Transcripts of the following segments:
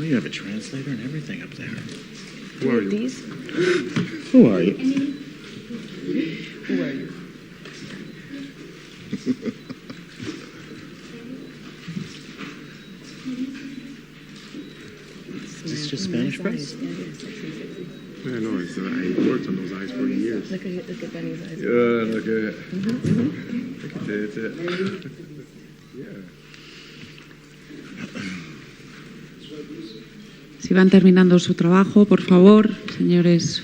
Oh, you have a translator and everything up there. Who are you? These? Who are you? Who are you? Is this just Spanish press? Yeah, no, I worked on those eyes for years. Look at Benny's eyes. Yeah, look at it. Look at it. Yeah. Si van terminando su trabajo, por favor, señores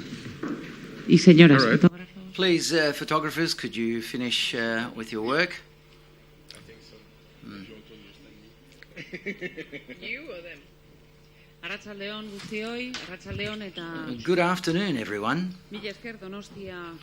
y señoras. All right. Fotógrafos. Please, photographers, could you finish with your work? I think so. You want to understand me? You or them? Arratsaldeon guztioi, arratsaldeon eta Good afternoon, everyone. mila esker Donostia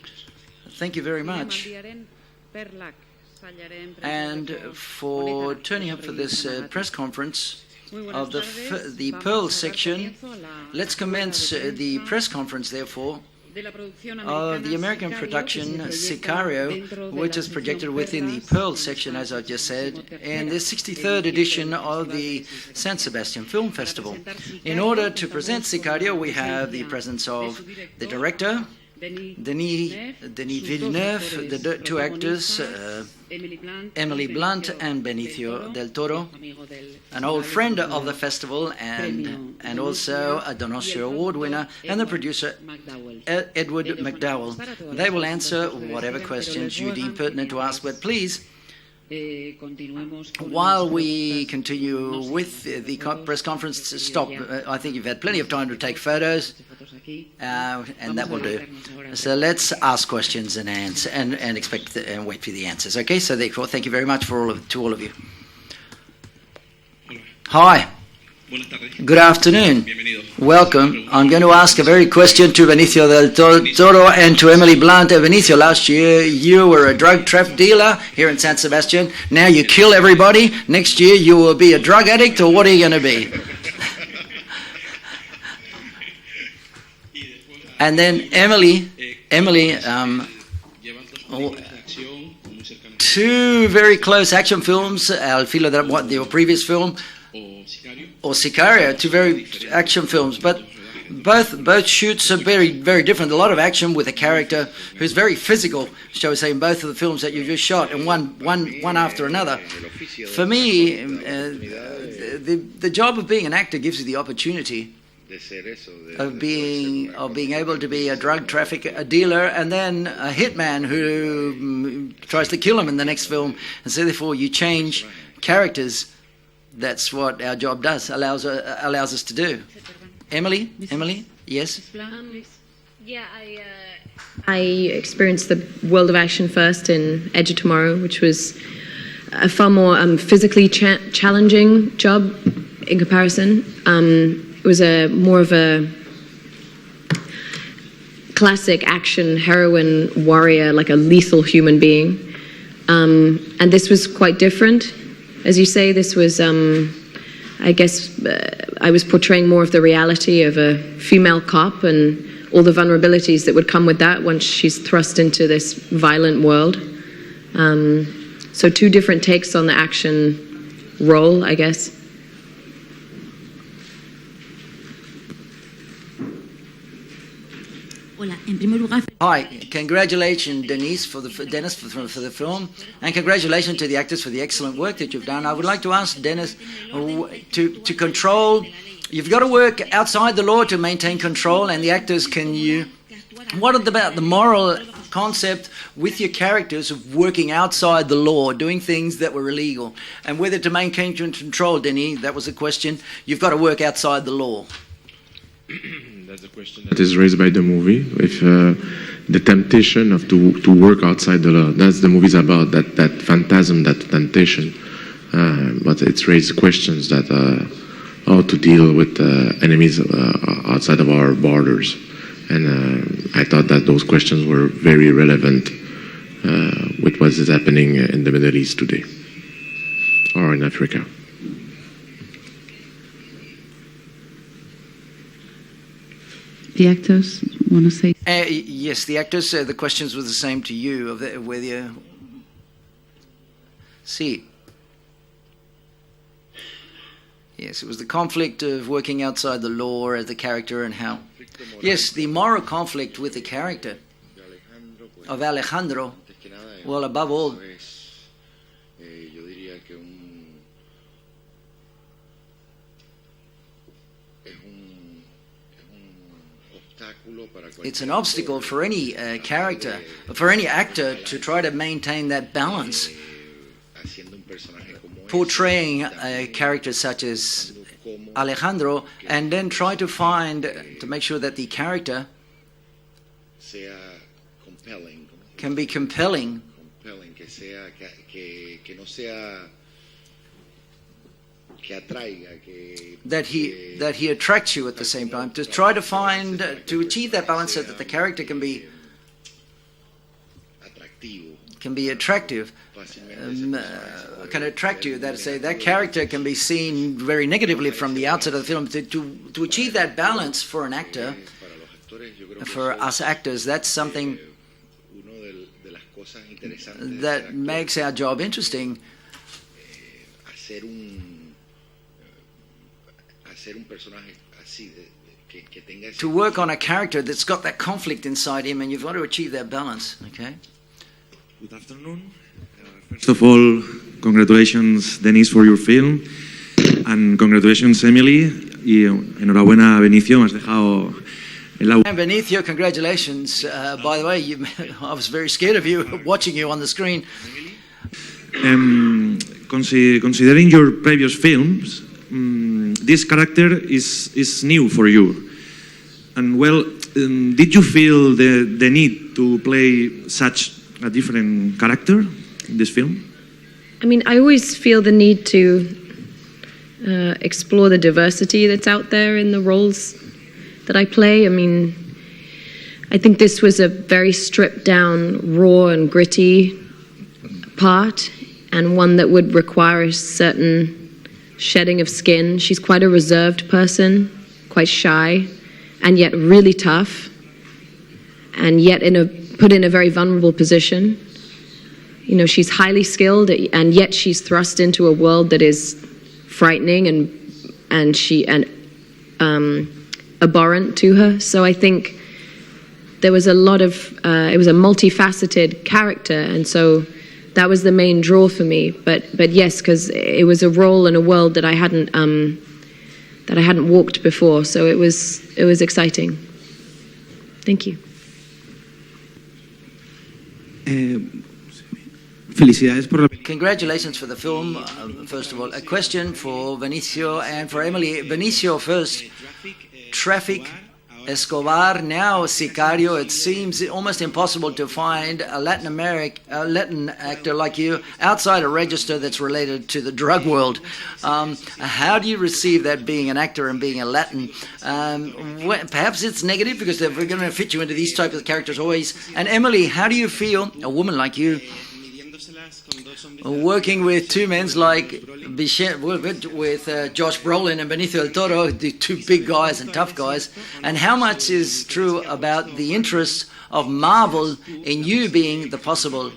Thank you very much. Zinemaldiaren Perlak sailaren And presentzako for honetara turning up for this etorri press conference Muy buenas of tardes. the Vamos Pearl a dar section. comienzo a la Let's rueda commence de the prensa press conference, therefore, de la producción of the American Sicario, production que se proyecta Sicario, dentro de which la is projected sección within the Perlas, Pearl en section, as I esta just said, in 63rd the 63rd edition of the San Sebastian Film Festival. In order to present Sicario, we have the presence of the director, Denis Villeneuve, the two actors, Emily Blunt and Benicio del Toro, an old friend of the festival and also a Donostia Award winner, and the producer Edward McDowell. They will answer whatever questions you deem pertinent to ask, but please, while we continue with the press conference, stop. I think you've had plenty of time to take photos, and that will do. So let's ask questions and answer, and expect and wait for the answers. Okay. So therefore, thank you very much to all of you. Hi. Good afternoon. Welcome. I'm going to ask a very question to Benicio del Toro and to Emily Blunt. Benicio, last year you were a drug traffic dealer here in San Sebastian. Now you kill everybody. Next year you will be a drug addict, or what are you going to be? And then Emily, two very close action films, Al Filo de what your previous film, or Sicario, two very action films, but both shoots are very, very different. A lot of action with a character who's very physical, shall we say, in both of the films that you just shot, and one after another. For me, the job of being an actor gives you the opportunity of being able to be a drug trafficker, a dealer, and then a hitman who tries to kill him in the next film. And so therefore you change characters. That's what our job does, allows us to do. Emily, yes? I experienced the world of action first in Edge of Tomorrow, which was a far more physically challenging job in comparison. It was more of a classic action heroine warrior, like a lethal human being. And this was quite different. As you say, this was, I guess, I was portraying more of the reality of a female cop and all the vulnerabilities that would come with that once she's thrust into this violent world. So two different takes on the action role, I guess. Hi, congratulations, Dennis, for the film, and congratulations to the actors for the excellent work that you've done. I would like to ask Dennis to control. You've got to work outside the law to maintain control, and the actors what about the moral concept with your characters of working outside the law, doing things that were illegal, and whether to maintain control, Denny, that was a question. You've got to work outside the law. That's a question that is raised by the movie. If the temptation of to work outside the law, that's the movie's about, that phantasm, that temptation. But it's raised questions that how to deal with enemies outside of our borders. And I thought that those questions were very relevant with what is happening in the Middle East today, or in Africa. The actors want to say? Yes, the actors. The questions were the same to you. Of whether you Yes, it was the conflict of working outside the law as the character and how. Yes, the moral conflict with the character of Alejandro. Well, above all, it's an obstacle for any character, for any actor to try to maintain that balance, portraying a character such as Alejandro, and then try to make sure that the character can be compelling, that he attracts you at the same time. To try to achieve that balance so that the character can be attractive, can attract you. That is, say, that character can be seen very negatively from the outset of the film. To achieve that balance for an actor, for us actors, that's something that makes our job interesting. To work on a character that's got that conflict inside him, and you've got to achieve that balance. Okay. Good afternoon. First of all, congratulations, Denis, for your film, and congratulations, Emily. Y enhorabuena, Benicio, me has dejado el agua. And Benicio, congratulations. By the way, I was very scared of you watching you on the screen. Considering your previous films, this character is new for you. And well, did you feel the need to play such a different character in this film? I mean, I always feel the need to explore the diversity that's out there in the roles that I play. I mean, I think this was a very stripped down, raw and gritty part, and one that would require a certain shedding of skin. She's quite a reserved person, quite shy, and yet really tough, and yet put in a very vulnerable position. You know, she's highly skilled, and yet she's thrust into a world that is frightening and abhorrent to her. So I think there was a lot of it was a multifaceted character, and so that was the main draw for me. But yes, because it was a role in a world that I hadn't walked before, so it was exciting. Thank you. Congratulations for the film, first of all. A question for Benicio and for Emily. Benicio first. Traffic, Escobar, now Sicario. It seems almost impossible to find a Latin actor like you outside a register that's related to the drug world. How do you receive that, being an actor and being a Latin? Perhaps it's negative because we're going to fit you into these types of characters always. And Emily, how do you feel, a woman like you, working with two men like with Josh Brolin and Benicio del Toro, the two big guys and tough guys, and how much is true about the interest of Marvel in you being the possible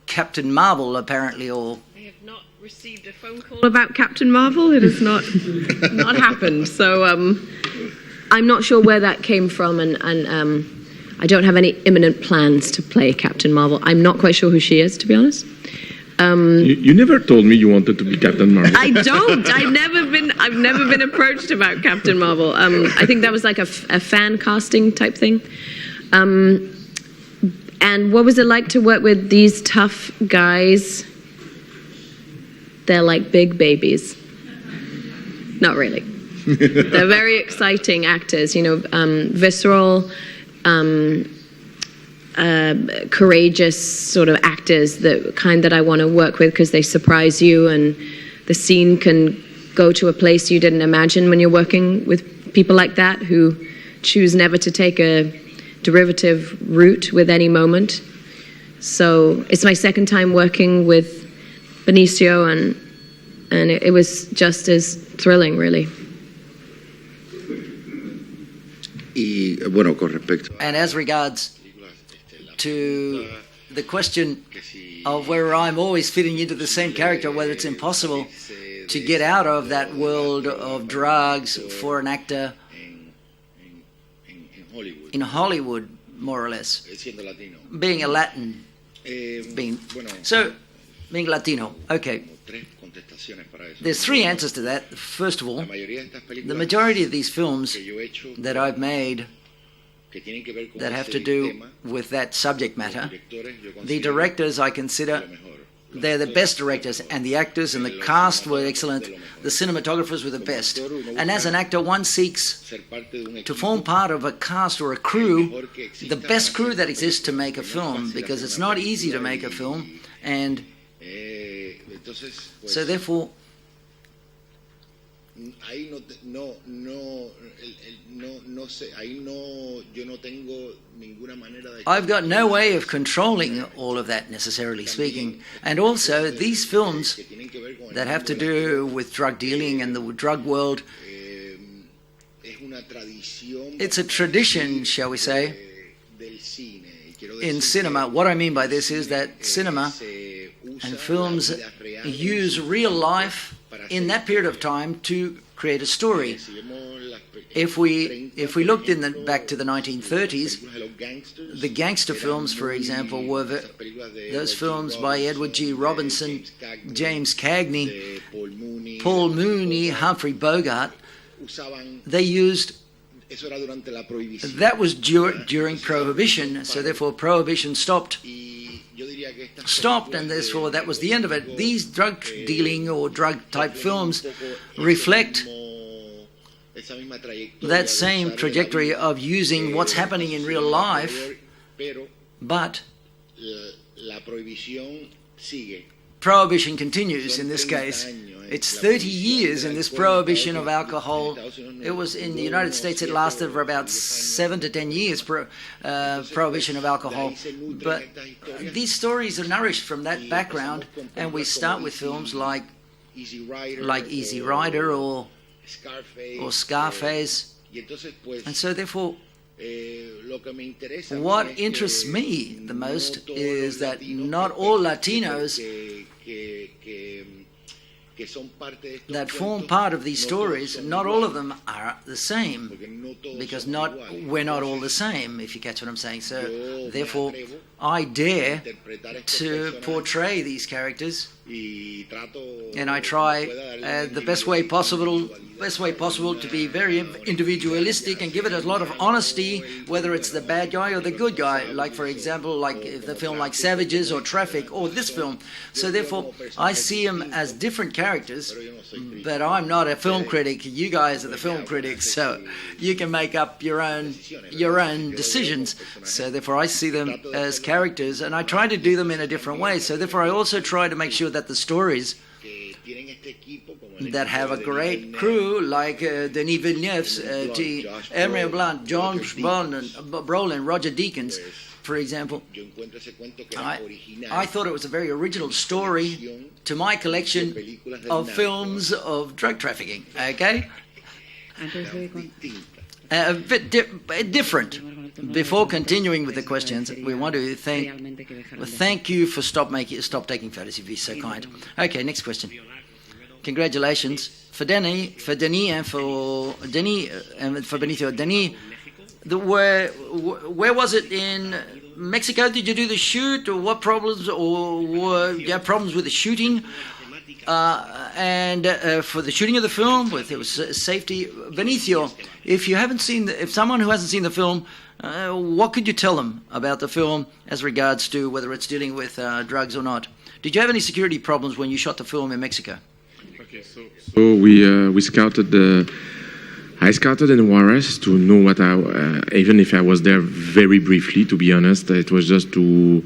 Captain Marvel, apparently, or... I have not received a phone call about Captain Marvel. It has not happened. So I'm not sure where that came from, and I don't have any imminent plans to play Captain Marvel. I'm not quite sure who she is, to be honest. You never told me you wanted to be Captain Marvel. I don't. I've never been approached about Captain Marvel. I think that was like a fan casting type thing. And what was it like to work with these tough guys? They're like big babies. Not really. They're very exciting actors. You know, visceral. Courageous sort of actors, the kind that I want to work with because they surprise you, and the scene can go to a place you didn't imagine when you're working with people like that who choose never to take a derivative route with any moment. So it's my second time working with Benicio, and it was just as thrilling, really. And as regards to the question of where I'm always fitting into the same character, whether it's impossible, to get out of that world of drugs for an actor in Hollywood, more or less, being a Latin, being Latino. Okay, there's three answers to that. First of all, the majority of these films that I've made that have to do with that subject matter, the directors I consider they're the best directors, and the actors and the cast were excellent. The cinematographers were the best. And as an actor, one seeks to form part of a cast or a crew, the best crew that exists to make a film, because it's not easy to make a film. And so therefore, I've got no way of controlling all of that, necessarily speaking. And also, these films that have to do with drug dealing and the drug world, it's a tradition, shall we say, in cinema. What I mean by this is that cinema and films use real life in that period of time to create a story. If we looked back to the 1930s, the gangster films, for example, were those films by Edward G. Robinson, James Cagney, Paul Mooney, Humphrey Bogart. They used that was during Prohibition, so therefore Prohibition stopped, and therefore that was the end of it. These drug dealing or drug type films reflect that same trajectory of using what's happening in real life, but Prohibition continues in this case. It's 30 years in this prohibition of alcohol. It was in the United States, it lasted for about 7 to 10 years, prohibition of alcohol. But these stories are nourished from that background, and we start with films like Easy Rider or Scarface. And so therefore, what interests me the most is that not all Latinos that form part of these stories, not all of them are the same, because we're not all the same, if you catch what I'm saying. So therefore, I dare to portray these characters, and I try the best way possible to be very individualistic and give it a lot of honesty, whether it's the bad guy or the good guy, like for example, like the film like Savages or Traffic or this film. So therefore, I see them as different characters, but I'm not a film critic. You guys are the film critics, so you can make up your own decisions. So therefore, I see them as characters, and I try to do them in a different way. So therefore, I also try to make sure that the stories that have a great crew like Denis Villeneuve's, Emily Blunt, John Brolin, Roger Deakins, for example. I thought it was a very original story to my collection of films of drug trafficking, okay? A bit different. Before continuing with the questions, we want to thank you for stop taking photos, if you're so kind. Okay, next question. Congratulations for Denis and for Benicio. Denis, where was it in Mexico? Did you do the shoot, or what problems, or were you have problems with the shooting? And for the shooting of the film, it was safety. Benicio, if someone who hasn't seen the film, what could you tell them about the film as regards to whether it's dealing with drugs or not? Did you have any security problems when you shot the film in Mexico? Okay, so we scouted I scouted in Juarez to know what even if I was there very briefly, to be honest, it was just to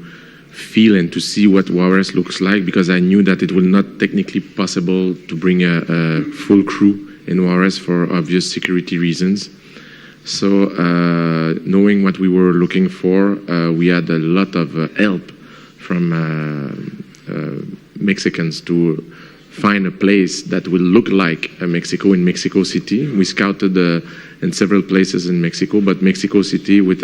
feel and to see what Juarez looks like, because I knew that it was not technically possible to bring a full crew in Juarez for obvious security reasons. So knowing what we were looking for, we had a lot of help from Mexicans to find a place that will look like Mexico in Mexico City. We scouted in several places in Mexico, but Mexico City with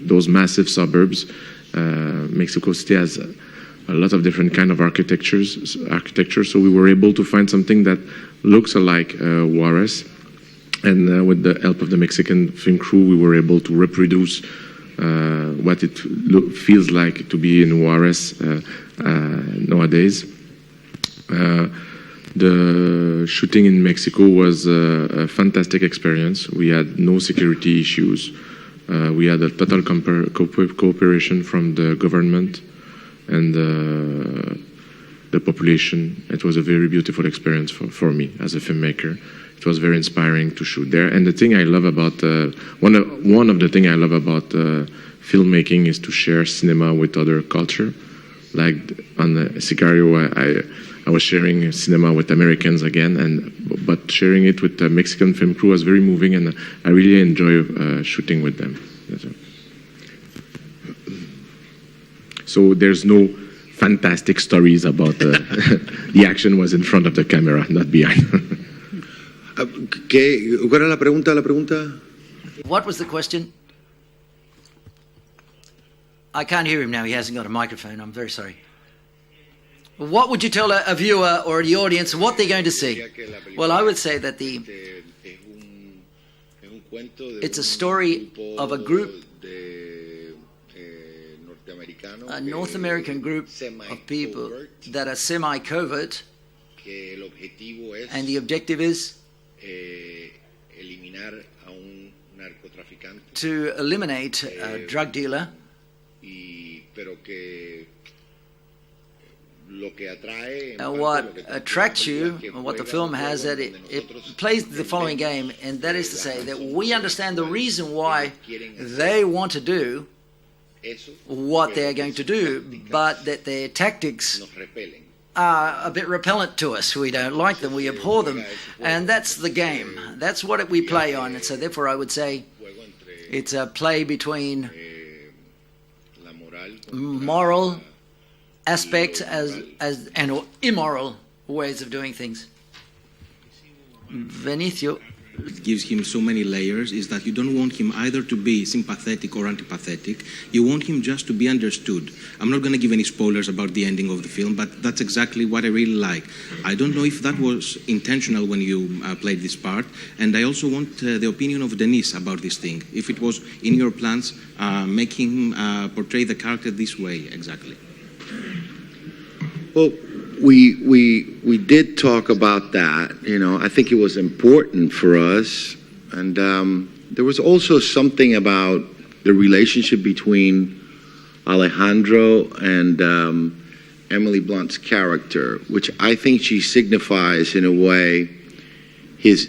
those massive suburbs, Mexico City has a lot of different kind of architecture. So we were able to find something that looks alike Juarez. And with the help of the Mexican film crew, we were able to reproduce what it feels like to be in Juarez nowadays. The shooting in Mexico was a fantastic experience. We had no security issues. We had a total cooperation from the government and the population. It was a very beautiful experience for me as a filmmaker. It was very inspiring to shoot there. And the thing I love about one of the things I love about filmmaking is to share cinema with other culture. Like on Sicario, I was sharing cinema with Americans again, but sharing it with the Mexican film crew was very moving, and I really enjoy shooting with them. So there's no fantastic stories about the action was in front of the camera, not behind. ¿Cuál era la pregunta? What was the question? I can't hear him now. He hasn't got a microphone. I'm very sorry. What would you tell a viewer or the audience what they're going to see? Well, I would say that it's a story of a group, a North American group of people that are semi-covert, and the objective is to eliminate a drug dealer, what attracts you, and what the film has, that it plays the following game, and that is to say that we understand the reason why they want to do what they're going to do, but that their tactics are a bit repellent to us. We don't like them, we abhor them, and that's the game. That's what we play on, and so therefore I would say it's a play between moral aspects and immoral ways of doing things. Benicio. It gives him so many layers is that you don't want him either to be sympathetic or antipathetic. You want him just to be understood. I'm not going to give any spoilers about the ending of the film, but that's exactly what I really like. I don't know if that was intentional when you played this part, and I also want the opinion of Denis about this thing. If it was in your plans, make him portray the character this way, exactly. Well, we did talk about that. You know, I think it was important for us, and there was also something about the relationship between Alejandro and Emily Blunt's character, which I think she signifies in a way his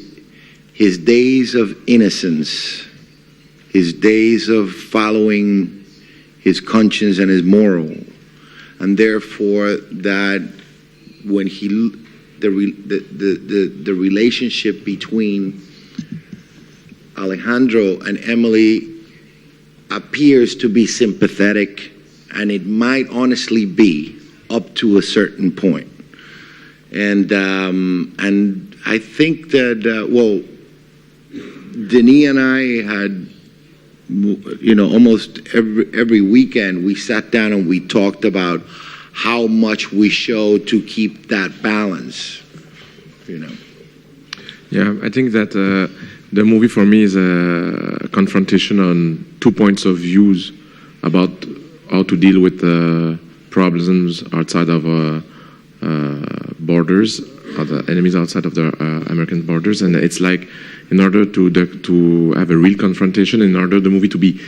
days of innocence, his days of following his conscience and his moral, and therefore that when the relationship between Alejandro and Emily appears to be sympathetic, and it might honestly be up to a certain point. And I think that Denis and I had, you know, almost every weekend we sat down and we talked about how much we show to keep that balance, you know. Yeah, I think that the movie for me is a confrontation on 2 points of views about how to deal with problems outside of borders, or the enemies outside of the American borders, and it's like in order to have a real confrontation, in order the movie to be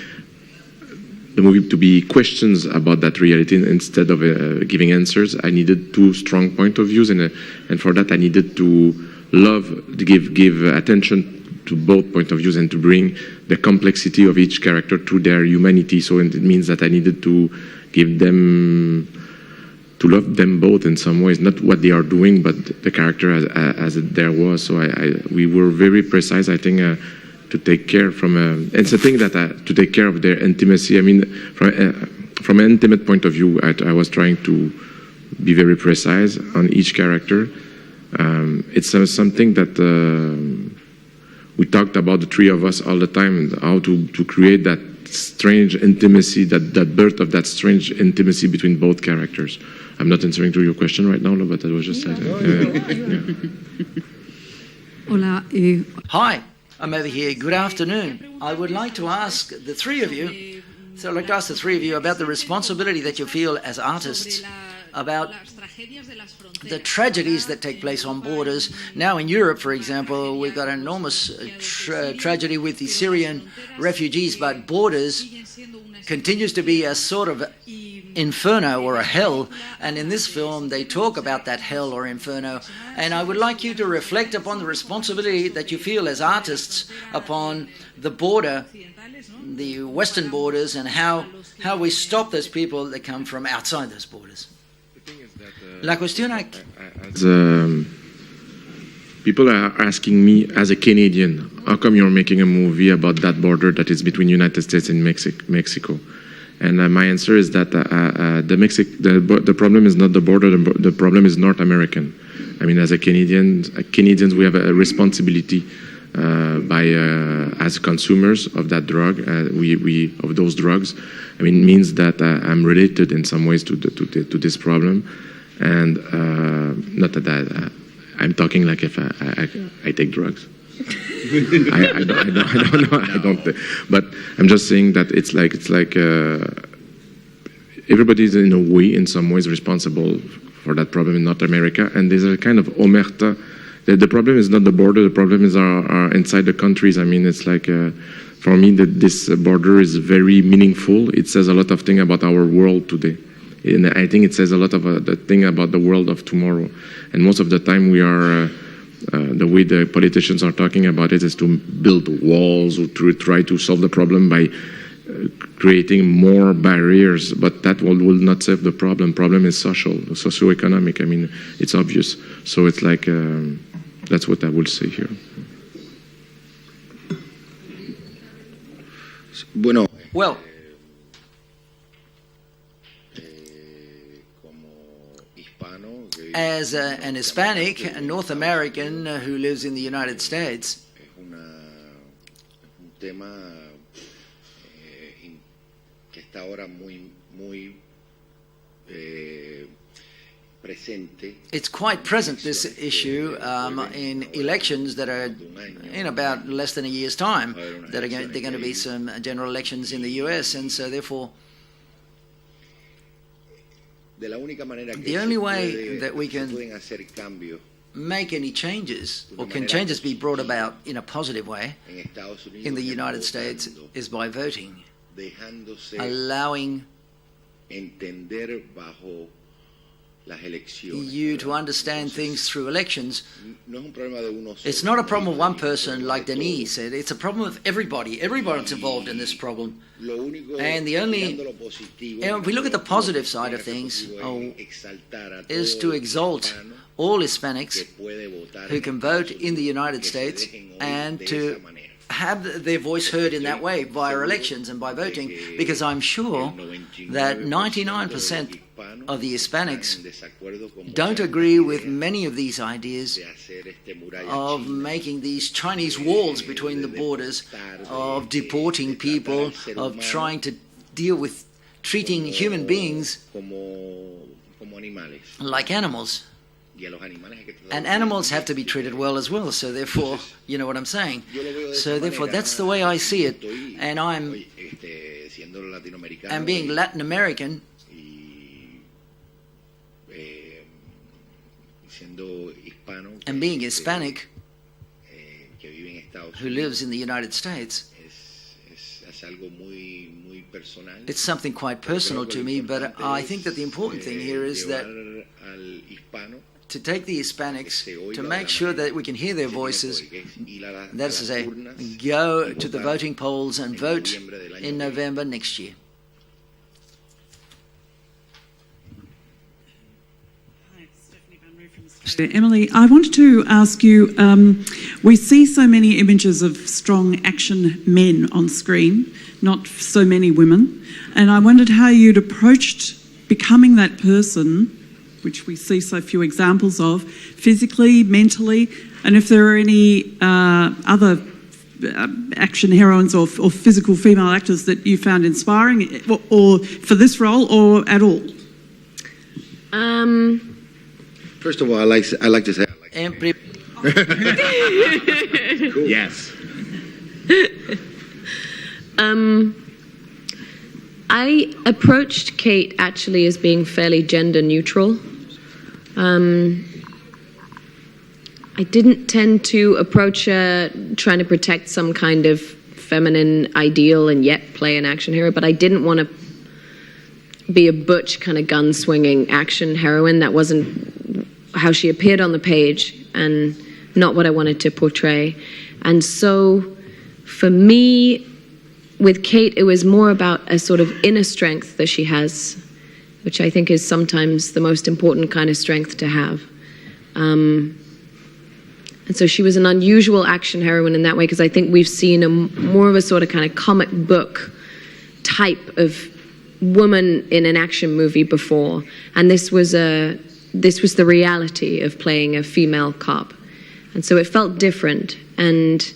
questions about that reality instead of giving answers, I needed 2 strong point of views, and for that I needed to give attention to both point of views and to bring the complexity of each character to their humanity. So it means that I needed to give them, to love them both in some ways, not what they are doing, but the character as it there was. So we were very precise, I think, to take care it's a thing that to take care of their intimacy. I mean, from an intimate point of view, I was trying to be very precise on each character. It's something that we talked about, the 3 of us, all the time, and how to create that strange intimacy, that birth of that strange intimacy between both characters. I'm not answering to your question right now, but I was just saying. Hola, Hi, I'm over here. Good afternoon. I would like to ask the three of you, about the responsibility that you feel as artists about the tragedies that take place on borders. Now in Europe, for example, we've got an enormous tragedy with the Syrian refugees, but borders continues to be a sort of inferno or a hell, and in this film they talk about that hell or inferno, and I would like you to reflect upon the responsibility that you feel as artists upon the border, the western borders, and how we stop those people that come from outside those borders. La cuestión people are asking me, as a Canadian, how come you're making a movie about that border that is between United States and Mexico? And my answer is that the problem is not the border, the problem is North American. I mean, as Canadians, we have a responsibility as consumers of that drug, of those drugs. I mean, it means that I'm related in some ways to this problem, and not that I'm talking like if I take drugs. I don't. But I'm just saying that it's like everybody's in a way, in some ways, responsible for that problem in North America, and there's a kind of omerta. The problem is not the border. The problem is our inside the countries. I mean, it's like for me that this border is very meaningful. It says a lot of things about our world today. And I think it says a lot of the thing about the world of tomorrow. And most of the time we are, the way the politicians are talking about it is to build walls or to try to solve the problem by creating more barriers. But that will not solve the problem. Problem is social, socioeconomic. I mean, it's obvious. So it's like, that's what I will say here. Well, as an Hispanic, a North American who lives in the United States, it's quite present, this issue, in elections that are in about less than a year's time. They're going to be some general elections in the US, and so therefore the only way that we can make any changes, or can changes be brought about in a positive way in the United States, is by voting, allowing you to understand things through elections. It's not a problem of one person, like Denis said. It's a problem of everybody. Everyone's involved in this problem. And if we look at the positive side of things, is to exalt all Hispanics who can vote in the United States and to have their voice heard in that way via elections and by voting, because I'm sure that 99% of the Hispanics don't agree with many of these ideas of making these Chinese walls between the borders, of deporting people, of trying to deal with treating human beings like animals. And animals have to be treated well as well, so therefore, you know what I'm saying. So therefore, that's the way I see it. And I'm being Latin American, and being Hispanic, who lives in the United States, it's something quite personal to me, but I think that the important thing here is that to take the Hispanics, to make sure that we can hear their voices, that is to say, go to the voting polls and vote in November next year. Emily, I wanted to ask you, we see so many images of strong action men on screen, not so many women, and I wondered how you'd approached becoming that person, which we see so few examples of, physically, mentally, and if there are any other action heroines or physical female actors that you found inspiring, or for this role, or at all? First of all, I like to say. Cool. Yes. I approached Kate actually as being fairly gender neutral. I didn't tend to approach her trying to protect some kind of feminine ideal and yet play an action hero, but I didn't want to be a butch kind of gun-swinging action heroine. That wasn't how she appeared on the page and not what I wanted to portray. And so for me, with Kate, it was more about a sort of inner strength that she has, which I think is sometimes the most important kind of strength to have. And so she was an unusual action heroine in that way, because I think we've seen more of a sort of kind of comic book type of woman in an action movie before. And this was the reality of playing a female cop. And so it felt different. And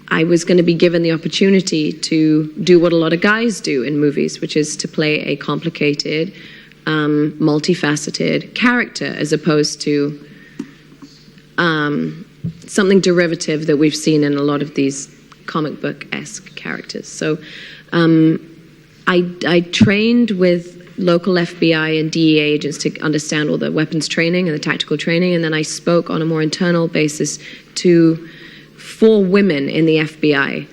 I was going to be given the opportunity to do what a lot of guys do in movies, which is to play a complicated, multifaceted character, as opposed to something derivative that we've seen in a lot of these comic book-esque characters. So I trained with local FBI and DEA agents to understand all the weapons training and the tactical training, and then I spoke on a more internal basis to 4 women in the FBI,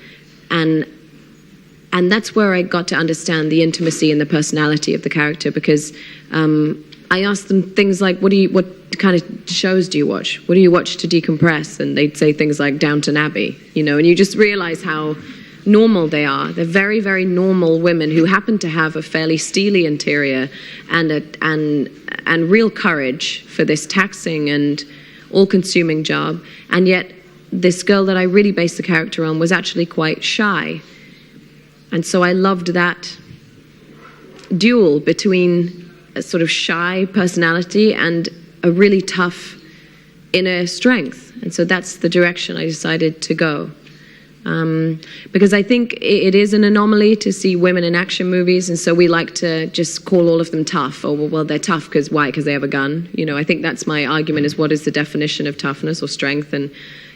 and that's where I got to understand the intimacy and the personality of the character, because I asked them things like, what kind of shows do you watch? What do you watch to decompress? And they'd say things like Downton Abbey, and you just realize how normal they are. They're very, very normal women who happen to have a fairly steely interior and real courage for this taxing and all-consuming job. And yet, this girl that I really based the character on was actually quite shy. And so I loved that duel between a sort of shy personality and a really tough inner strength. And so that's the direction I decided to go. Because I think it is an anomaly to see women in action movies, and so we like to just call all of them tough. Oh, well, they're tough because why? Because they have a gun. I think that's my argument, is what is the definition of toughness or strength? And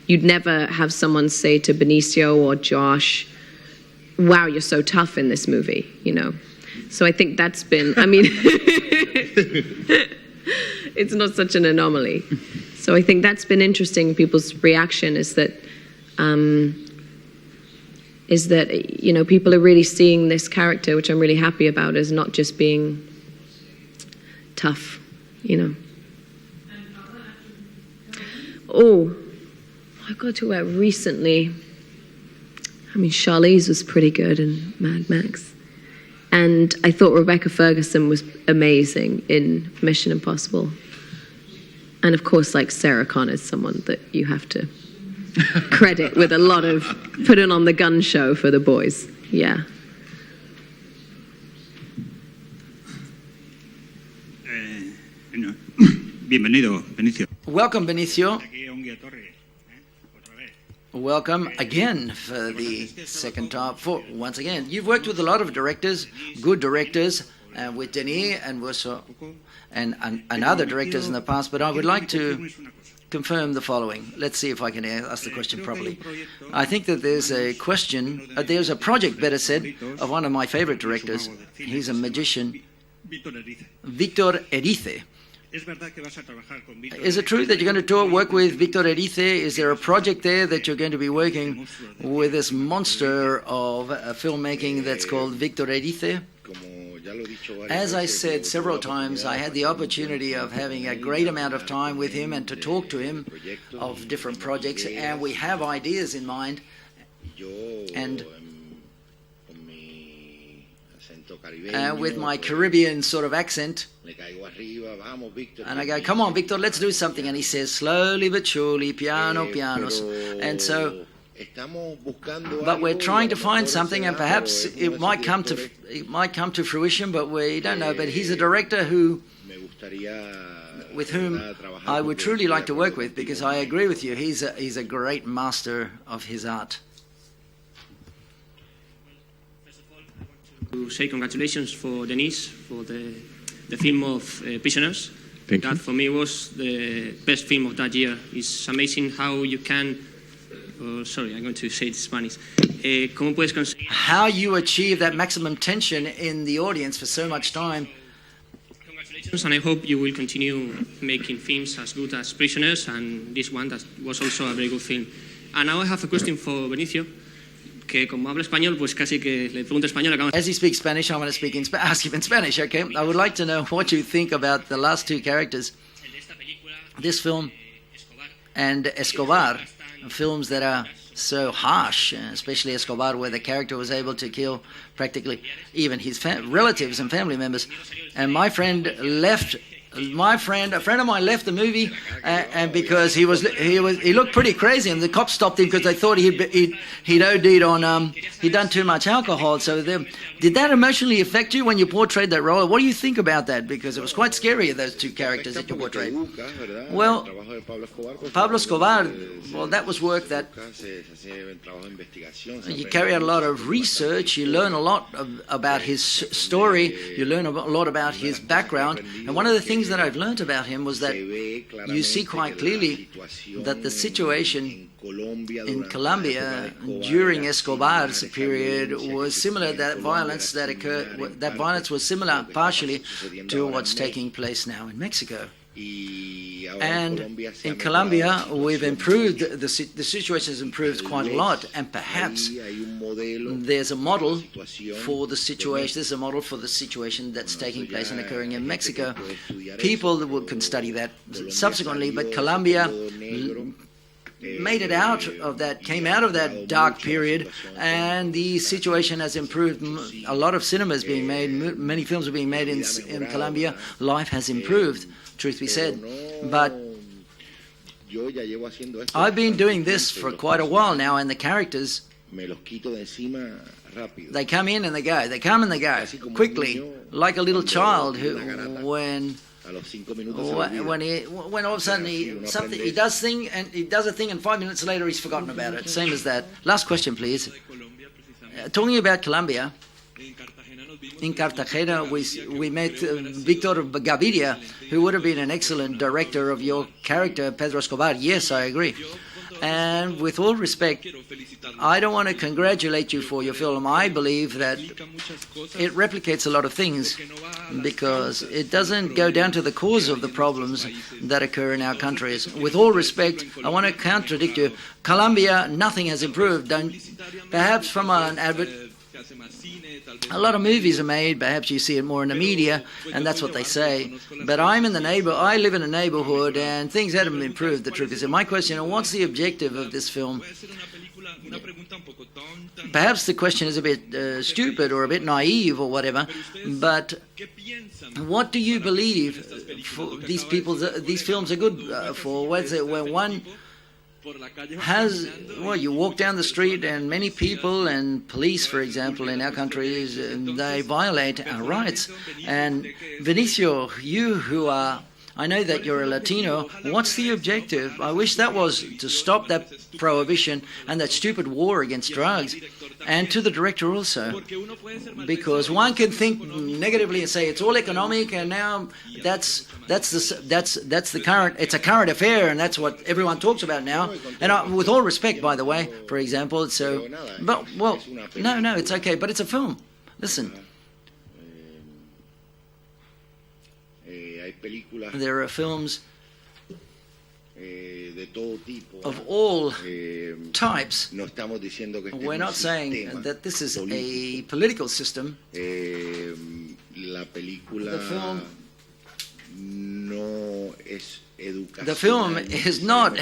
you'd never have someone say to Benicio or Josh, wow, you're so tough in this movie, So I think that's been, it's not such an anomaly. So I think that's been interesting. People's reaction is that people are really seeing this character, which I'm really happy about, as not just being tough, Oh, I got to where recently. Charlize was pretty good in Mad Max. And I thought Rebecca Ferguson was amazing in Mission Impossible. And of course, Sarah Connor's someone that you have to credit with a lot of putting on the gun show for the boys. Yeah. Bienvenido, Benicio. Welcome, Benicio. Welcome again for the second time. Once again, you've worked with a lot of directors, good directors, with Denis and Wusso and other directors in the past, but I would like to confirm the following. Let's see if I can ask the question properly. I think that there's a question, there's a project, better said, of one of my favorite directors. He's a magician, Victor Erice. Is it true that you're going to work with Victor Erice? Is there a project there that you're going to be working with this monster of filmmaking that's called Victor Erice? As I said several times, I had the opportunity of having a great amount of time with him and to talk to him of different projects, and we have ideas in mind. And with my Caribbean sort of accent, and I go, come on, Victor, let's do something. And he says, slowly but surely, piano, pianos. And so, but we're trying to find something, and perhaps it might come to fruition, but we don't know. But he's a director with whom I would truly like to work with, because I agree with you, he's a great master of his art. To say congratulations for Denise for the film of Prisoners. Thank That you. for me was the best film of that year. It's amazing how you can. Sorry, I'm going to say it in Spanish. ¿Cómo puedes conseguir? How you achieve that maximum tension in the audience for so much time. Congratulations, and I hope you will continue making films as good as Prisoners and this one that was also a very good film. And now I have a question for Benicio, que como habla español, pues casi que le pregunto español. As he speaks Spanish, I'm going to ask him in Spanish, okay? I would like to know what you think about the last two characters. This film and Escobar, films that are so harsh, especially Escobar, where the character was able to kill practically even his relatives and family members. And a friend of mine left the movie, and because he looked pretty crazy, and the cops stopped him because they thought he'd OD'd on he'd done too much alcohol. So did that emotionally affect you when you portrayed that role? What do you think about that? Because it was quite scary, those two characters that you portrayed. Well, Pablo Escobar, well, that was work that you carry out a lot of research. You learn a lot about his story. You learn a lot about his background. And one of the things that I've learned about him was that you see quite clearly that the situation in Colombia during Escobar's period was similar. That violence was similar partially to what's taking place now in Mexico. And in Colombia, we've improved, the situation has improved quite a lot, and perhaps there's a model for the situation, there's a model for the situation that's taking place and occurring in Mexico. People can study that subsequently, but Colombia made it out of that, came out of that dark period, and the situation has improved. A lot of cinema is being made, many films are being made in Colombia. Life has improved, truth be said. But I've been doing this for quite a while now, and the characters, they come in and they go. They come and they go quickly, like a little child who, when all of a sudden he does a thing, and 5 minutes later he's forgotten about it. Same as that. Last question, please. Talking about Colombia, in Cartagena, we met Victor Gaviria, who would have been an excellent director of your character, Pedro Escobar. Yes, I agree. And with all respect, I don't want to congratulate you for your film. I believe that it replicates a lot of things because it doesn't go down to the cause of the problems that occur in our countries. With all respect, I want to contradict you. Colombia, nothing has improved. Perhaps from a lot of movies are made, perhaps you see it more in the media, and that's what they say. But I live in a neighborhood, and things haven't improved, the truth is. And my question, what's the objective of this film? Perhaps the question is a bit stupid or a bit naive or whatever, but what do you believe for these films are good for? Where one you walk down the street and many people and police, for example, in our countries, they violate our rights. And Vinicio, you who are, I know that you're a Latino, what's the objective? I wish that was to stop that prohibition and that stupid war against drugs. And to the director also, because one can think negatively and say it's all economic, and now that's the current. It's a current affair, and that's what everyone talks about now. And with all respect, by the way, for example, no, it's okay, but it's a film. Listen, there are films of all types. We're not saying that this is a political system. The film is not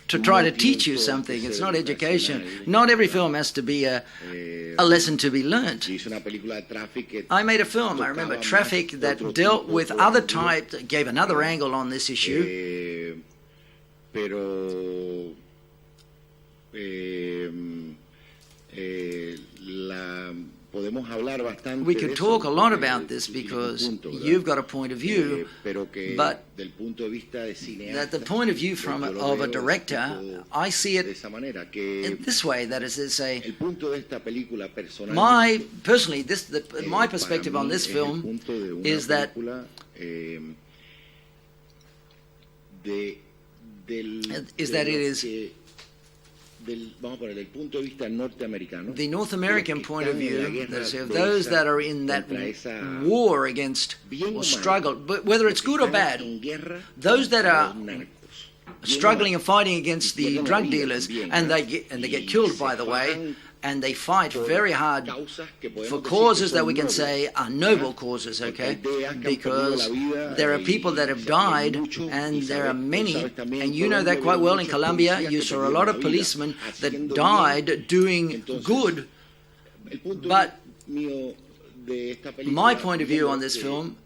to try to teach you something. It's not education. Not every film has to be a lesson to be learnt. I made a film, I remember, Traffic, that dealt with other types, gave another angle on this issue. podemos hablar bastante We de could eso, talk a lot porque about this tú tienes un because punto, ¿verdad? you've got a point of view, Pero que but del punto de vista de cineasta, that the point of view from yo lo of a veo director, tipo I see de it esa manera, que in this way. That is to say, el punto de esta película personalmente, personally, my para perspective mí on this es el film punto de una is that película, is that it is vamos a poner del punto de vista norteamericano, the North American point of view, of those esa, that are in that contra esa, war against bien or o mal, struggle, but whether it's good or bad, en guerra those that contra are los narcos. struggling and fighting against the Pierden la drug vida dealers, también, and they y get killed, se by the way, fajan and they fight por very hard causas que podemos for decir que causes son that we can nobles, say are noble causes, okay? porque hay ideas que han Because perdido la vida, there are y people that have se habla died, mucho, and y there are sabes many, también and en you know that Colombia quite veo well in muchos Colombia. policías You que saw a perdieron lot la of vida policemen that haciendo died bien. doing Entonces, good. el punto But mío de esta película, my point of view on this que film,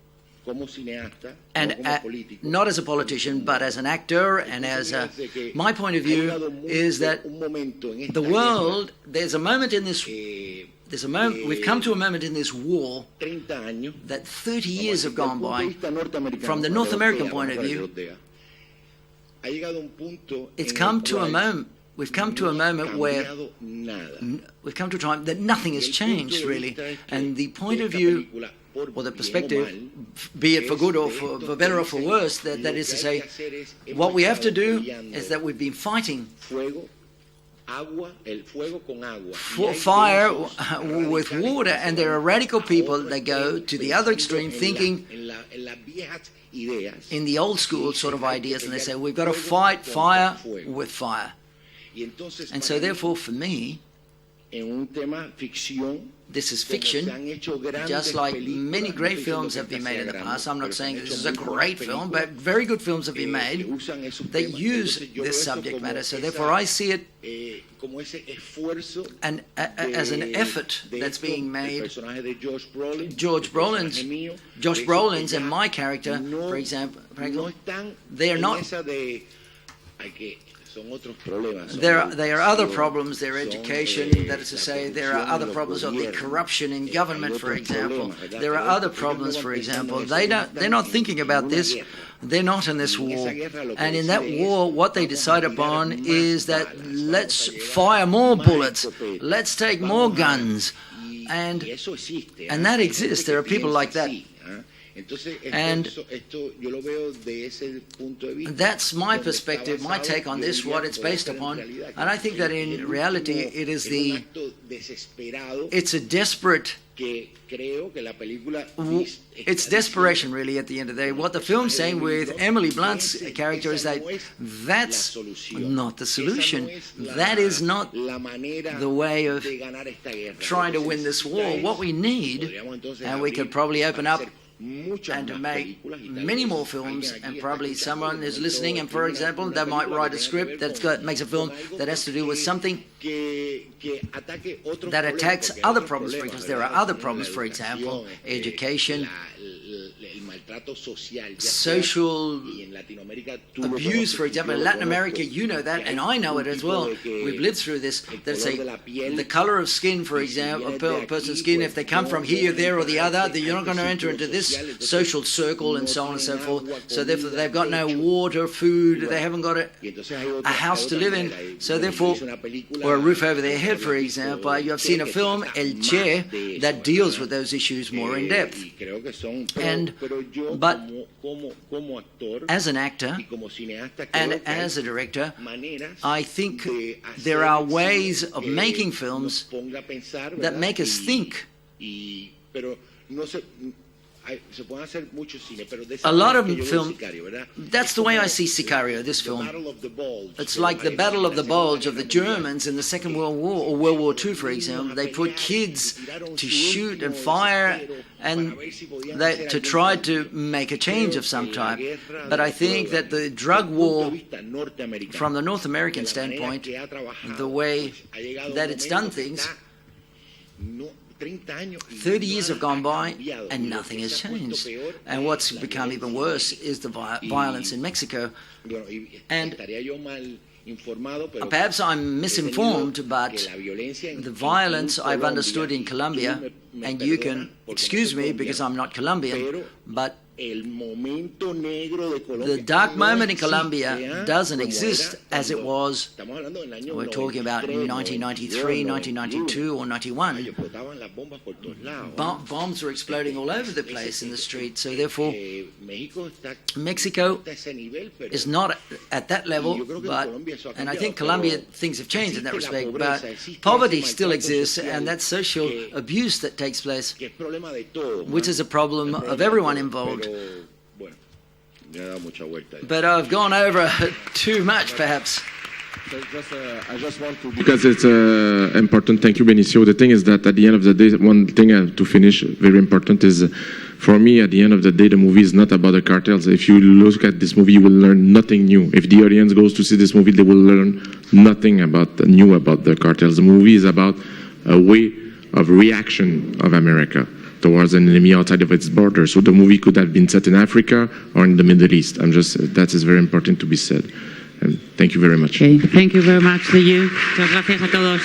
como cineasta, and no como político, not as a politician, but as an actor, and as a, my point of view is that un momento en esta the world, there's a moment in this, guerra, there's a moment, we've come to a moment in this war 30 años, that 30 vamos years a have decir, gone del by. punto de vista norteamericano, From the cuando North American Ortega, point of vamos a view, hablar de Ortega, ha llegado un punto it's en come el to a cual moment, we've come to a no ha moment where cambiado nada. we've come to a time that nothing has Y el punto changed de really, vista es que and the point de of esta view, película, por or the bien o perspective, mal, be it for es good or de for estos better que or for dicen, worse, lo that is que to hay say, que hacer es, hemos what we have to estado do peleando is that we've been fighting fuego, agua, el fuego con agua. Y for hay fire esos with radicales water, que se and there are van radical a people otro that go extremo, to the other pensando extreme, en la- thinking en las viejas ideas. in the old school Sí, sort of hay que ideas, and they pelear say we've got to fuego fight contra fire fuego. with fire. Y entonces, And para so mí, therefore for me, en un tema ficción, this is como se fiction, han hecho grandes just like películas, many no great estoy diciendo films que have been esta made sea in the grande, past. I'm pero not se han saying hecho this is a muy buenas great film, but películas very good films have been que made usan esos that temas. use Entonces, yo this veo eso subject como matter. So esa, therefore I see it como ese esfuerzo and as an effort de that's esto, being el made. personaje de Josh Brolin, Josh el personaje Brolin's, mío, Josh de eso Brolin's que and ya my character, no- for example, no están they're en not. esa de hay que son otros problemas. Son There la are other educación, problems, their son, education, that is to la say, there are corrupción en other los problems of the gobiernos. corruption in Hay government, for otros example. problemas, ¿verdad? There are Pero other ellos problems, no for van example. pensando en eso, They're not thinking about ninguna this. guerra. They're not in this Y en war. esa guerra lo que And in that deciden war, es, what they vamos a decide tirar upon más is that balas, let's vamos a llevar fire more más bullets, escopetas, let's take more vamos a- guns. y And eso existe, and ¿ah? that Hay exists. gente There are que people piensa like that. así, ¿ah? Entonces, And esto yo lo veo de ese punto de vista. that's my donde perspective, está my basado, take on yo this, diría what que it's puede based ser en upon. realidad, And I think that el in reality, último it is es un the, acto desesperado it's a desperate, que creo que la película it's desperation really at the end of the day. What the film's saying with Emily Blunt's character is that that's not the solution. That is not the way of trying to win this war. What we need, and we could probably open up and to make many more films, and probably someone is listening, and for example, they might write a script makes a film that has to do with something that attacks other problems, because there are other problems, for example, education, social abuse, for example. In Latin America, you know that, and I know it as well. We've lived through this. Let's say the color of skin, for example, a person's skin, if they come from here, there, or the other, then you're not going to enter into this social circle and so on and so forth. So therefore, they've got no water, food, they haven't got a house to live in. So therefore, or a roof over their head, for example. You have seen a film, El Che, that deals with those issues more in depth. But as an actor and as a director, I think there are ways of making films that make us think. A lot of film. That's the way I see Sicario, this film. It's like the Battle of the Bulge of the Germans in the Second World War, or World War II, for example. They put kids to shoot and fire and to try to make a change of some type. But I think that the drug war, from the North American standpoint, the way that it's done things, 30 years have gone by and nothing has changed. And what's become even worse is the violence in Mexico. And perhaps I'm misinformed, but the violence I've understood in Colombia, and you can excuse me because I'm not Colombian, but the dark moment in Colombia doesn't exist as it was, we're talking about 1993, 1992 or 91. Bombs were exploding all over the place in the street, so therefore Mexico is not at that level, but, and I think Colombia, things have changed in that respect, but poverty still exists, and that social abuse that takes place, which is a problem of everyone involved. But I've gone over too much, perhaps. I just want to, because it's important. Thank you, Benicio. The thing is that at the end of the day, one thing to finish, very important, is for me, at the end of the day, the movie is not about the cartels. If you look at this movie, you will learn nothing new. If the audience goes to see this movie, they will learn nothing new about the cartels. The movie is about a way of reaction of America towards an enemy outside of its borders. So the movie could have been set in Africa or in the Middle East. That is very important to be said. And thank you very much. Okay, thank you very much to you. Muchas gracias a todos.